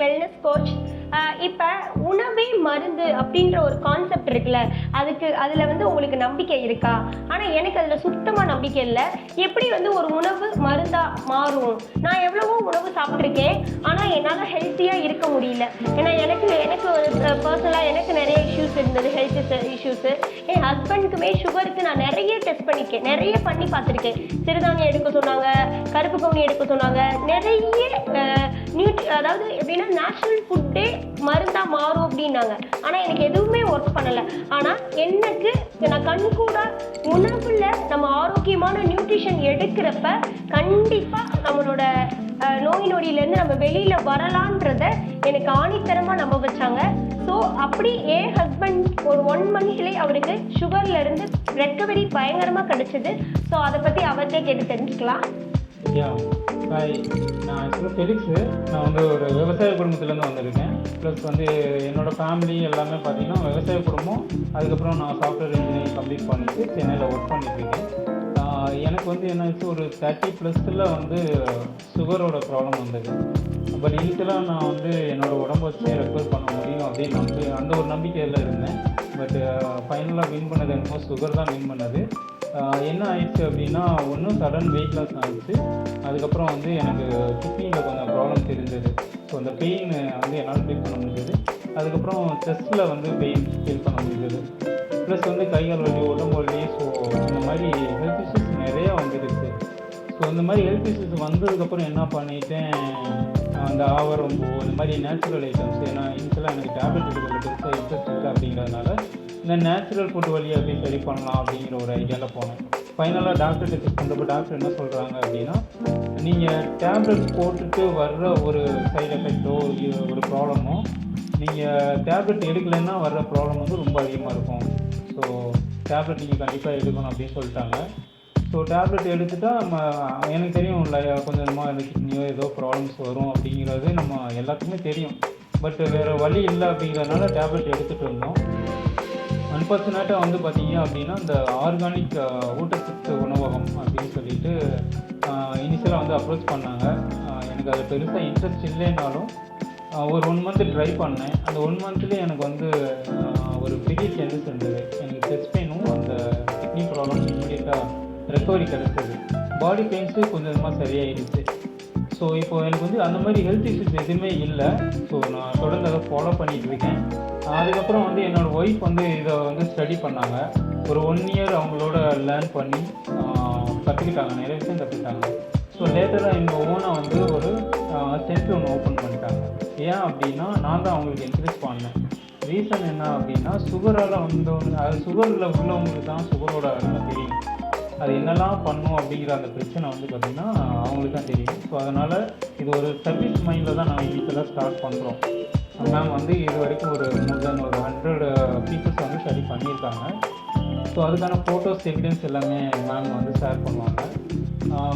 Wellness coach. இப்போ உணவே மருந்து அப்படின்ற ஒரு கான்செப்ட் இருக்குல்ல, அதில் வந்து உங்களுக்கு நம்பிக்கை இருக்கா? ஆனால் எனக்கு அதில் சுத்தமாக நம்பிக்கை இல்லை. எப்படி வந்து ஒரு உணவு மருந்தாக மாறும்? நான் எவ்வளவோ உணவு சாப்பிட்ருக்கேன், ஆனால் என்னால் ஹெல்த்தியாக இருக்க முடியல. ஏன்னா எனக்கு பர்சனலாக எனக்கு நிறைய இஷ்யூஸ் இருந்தது, ஹெல்த் இஷ்யூஸு. என் ஹஸ்பண்டுக்குமே சுகருக்கு நான் நிறைய டெஸ்ட் பண்ணியிருக்கேன், நிறைய பண்ணி பார்த்துருக்கேன். சிறுதானியம் எடுக்க சொன்னாங்க, கருப்பு கவுனி எடுக்க சொன்னாங்க, நிறைய அதாவது எப்படின்னா நேச்சுரல் ஃபுட்டே மருந்தாக மாறும் அப்படின்னாங்க. ஆனால் எனக்கு எதுவுமே ஒர்க் பண்ணலை. ஆனால் எனக்கு நான் கண்கூட உணவில் நம்ம ஆரோக்கியமான நியூட்ரிஷன் எடுக்கிறப்ப கண்டிப்பாக நம்மளோட நோய் நொடியிலேருந்து நம்ம வெளியில் வரலான்றத எனக்கு ஆணித்தரமாக நம்ப வச்சாங்க. ஸோ அப்படி என் ஹஸ்பண்ட் ஒரு 1 மந்த்லேயே அவருக்கு சுகர்லேருந்து ரெக்கவரி பயங்கரமாக கிடச்சிது. ஸோ அதை பற்றி அவர்கிட்டே கேட்டு தெரிஞ்சுக்கலாம். ஹாய், நான் ஆக்சுவலாக ஃபெலிக்ஸு. நான் வந்து ஒரு விவசாய குடும்பத்துலேருந்து வந்திருக்கேன். ப்ளஸ் வந்து என்னோடய ஃபேமிலி எல்லாமே பார்த்திங்கன்னா விவசாய குடும்பம். அதுக்கப்புறம் நான் சாஃப்ட்வேர் இன்ஜினியரிங் கம்ப்ளீட் பண்ணிவிட்டு சென்னையில் ஒர்க் பண்ணிட்டுருக்கேன். எனக்கு வந்து என்னாச்சு, ஒரு 30+ வந்து சுகரோட ப்ராப்ளம் வந்தது. பட் இனிஷியலாக நான் வந்து என்னோடய உடம்பை வச்சு ரெக்கவர் பண்ண முடியும் அப்படின்னு அந்த ஒரு நம்பிக்கையில் இருந்தேன். பட் ஃபைனலாக வின் பண்ணது என்னமோ சுகர் தான் வின் பண்ணது. என்ன ஆயிடுச்சு அப்படின்னா, ஒன்றும் சடன் வெயிட் லாஸ் ஆகிடுச்சு. அதுக்கப்புறம் வந்து எனக்கு கிட்னியில் கொஞ்சம் ப்ராப்ளம் தெரிஞ்சது. ஸோ அந்த பெயின் வந்து என்னால் ஃபீல் பண்ண முடிஞ்சது. அதுக்கப்புறம் செஸ்ட்டில் வந்து பெயின் ஃபீல் பண்ண முடிஞ்சது. ப்ளஸ் வந்து கைகால் வலி, உடம்பு வலி. ஸோ இந்த மாதிரி ஹெல்த் இஷ்யூஸ் நிறையா வந்துடுச்சு. ஸோ இந்த மாதிரி ஹெல்த் இஷ்யூஸ் வந்ததுக்கப்புறம் என்ன பண்ணிட்டேன், அந்த ஆவரம்பூ இந்த மாதிரி நேச்சுரல் ஐட்டம்ஸ், ஏன்னா இனிஷியலாக எனக்கு டேப்லெட் எடுக்கிறது பெருசாக இன்ட்ரெஸ்ட் இல்லை அப்படிங்கிறதுனால இந்த நேச்சுரல் ஃபுட் வழியை எப்படி சரி பண்ணலாம் அப்படிங்கிற ஒரு ஐடியாவில் போனேன். ஃபைனலாக டாக்டர்கிட்ட செக் பண்ணுறப்ப டாக்டர் என்ன சொல்கிறாங்க அப்படின்னா, நீங்கள் டேப்லெட் போட்டுட்டு வர்ற ஒரு சைடு எஃபெக்டோ ஒரு ப்ராப்ளமோ, நீங்கள் டேப்லெட் எடுக்கலைன்னா வர்ற ப்ராப்ளம் வந்து ரொம்ப அதிகமாக இருக்கும். ஸோ டேப்லெட் நீங்கள் கண்டிப்பாக எடுக்கணும் அப்படின்னு சொல்லிட்டாங்க. ஸோ டேப்லெட் எடுத்துட்டா எனக்கு தெரியும் இல்லை, கொஞ்சமாக இந்த கிட்னியோ ஏதோ ப்ராப்ளம்ஸ் வரும் அப்படிங்கிறது நம்ம எல்லாத்துக்குமே தெரியும். பட் வேறு வழி இல்லை அப்படிங்கிறதுனால டேப்லெட் எடுத்துகிட்டு இருந்தோம். அன்ஃபார்ச்சுனேட்டாக வந்து பார்த்திங்க அப்படின்னா, இந்த ஆர்கானிக் ஊட்டச்சத்து உணவகம் அப்படின்னு சொல்லிட்டு இனிஷியலாக வந்து அப்ரோச் பண்ணாங்க. எனக்கு அது பெருசாக இன்ட்ரெஸ்ட் இல்லைனாலும் ஒரு 1 மந்த் ட்ரை பண்ணேன். அந்த 1 மந்த்லேயே எனக்கு வந்து ஒரு பெரிய சேஞ்சஸ் இருந்தது. எனக்கு செஸ்ட் பெயினும் அந்த கிட்னி ப்ராப்ளம் இமீடியட்டாக ரெக்கவரி கிடச்சிது. பாடி பெயின்ஸு கொஞ்சம் கொஞ்சமாக சரியாயிடுச்சு. ஸோ இப்போது எனக்கு வந்து அந்த மாதிரி ஹெல்த் இஷ்யூஸ் எதுவுமே இல்லை. ஸோ நான் தொடர்ந்து அதை ஃபாலோ பண்ணிகிட்டு இருக்கேன். அதுக்கப்புறம் வந்து என்னோடய ஒய்ஃப் வந்து இதை வந்து ஸ்டடி பண்ணாங்க. ஒரு 1 இயர் அவங்களோட லேர்ன் பண்ணி கற்றுக்கிட்டாங்க, நிறைய விஷயம் கற்றுக்கிட்டாங்க. ஸோ லேட்டராக எங்கள் ஓனாக வந்து ஒரு சென்டர் ஒன்று ஓப்பன் பண்ணிட்டாங்க. ஏன் அப்படின்னா, நான் தான் அவங்களுக்கு என்கரேஜ் பண்ணேன். ரீசன் என்ன அப்படின்னா, சுகரால் வந்தவங்க, அது சுகரில் உள்ளவங்களுக்கு தான் சுகரோட அருமை தெரியும். அது என்னெல்லாம் பண்ணும் அப்படிங்கிற அந்த பிரச்சனை வந்து பார்த்திங்கன்னா அவங்களுக்கு தான் தெரியும். ஸோ அதனால் இது ஒரு சர்வீஸ் மைண்டில் தான் நாங்கள் இனிஷியலாக ஸ்டார்ட் பண்ணுறோம். மேம் வந்து இது வரைக்கும் ஒரு more than 100 பீப்புள்ஸ் வந்து ஸ்டடி பண்ணியிருக்காங்க. ஸோ அதுக்கான ஃபோட்டோஸ் எவிடன்ஸ் எல்லாமே மேம் வந்து ஷேர் பண்ணுவாங்க.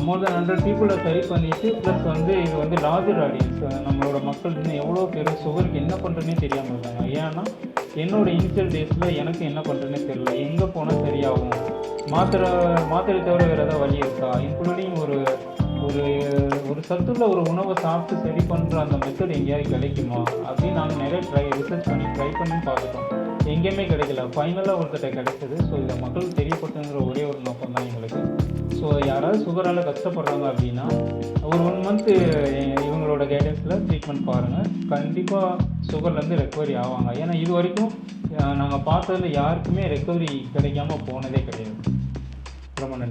மோர் தென் 100 பீப்புளை சரி பண்ணிவிட்டு, ப்ளஸ் வந்து இது வந்து லார்ஜர் ஆடியன்ஸ், நம்மளோட மக்கள் இன்னும் எவ்வளோ பேர் சுகருக்கு என்ன பண்ணுறதுனே தெரியாமல் இருக்காங்க. ஏன்னா என்னோடய இனிஷியல் டேஸில் எனக்கு என்ன பண்ணுறதுனே தெரியல, எங்கே போனால் சரியாகும், மாத்திரை தவிர வேறு ஏதாவது வழி இருக்கா, இன்க்ளூடிங் ஒரு ஒரு சத்துள்ள ஒரு உணவை சாப்பிட்டு சரி பண்ணுற அந்த மெத்தட் எங்கேயாவது கிடைக்குமா அப்படின்னு நாங்கள் நிறைய ரிசர்ச் பண்ணி ட்ரை பண்ணி பார்த்துட்டோம். எங்கேயுமே கிடைக்கல. ஃபைனலாக ஒருத்தட்ட கிடைச்சது. ஸோ இதை மக்களுக்கு தெரியப்படுத்துங்கிற ஒரே ஒரு நோக்கம் தான் எங்களுக்கு. ஸோ யாராவது சுகரால் கஷ்டப்படுறாங்க அப்படின்னா ஒரு 1 மந்த்து இவங்களோட கைடன்ஸில் ட்ரீட்மெண்ட் பாருங்கள். கண்டிப்பாக சுகர்லேருந்து ரெக்கவரி ஆவாங்க. ஏன்னா இது வரைக்கும் நாங்கள் பார்த்ததில் யாருக்குமே ரெக்கவரி கிடைக்காமல் போனதே கிடையாது. ரொம்ப நன்றி.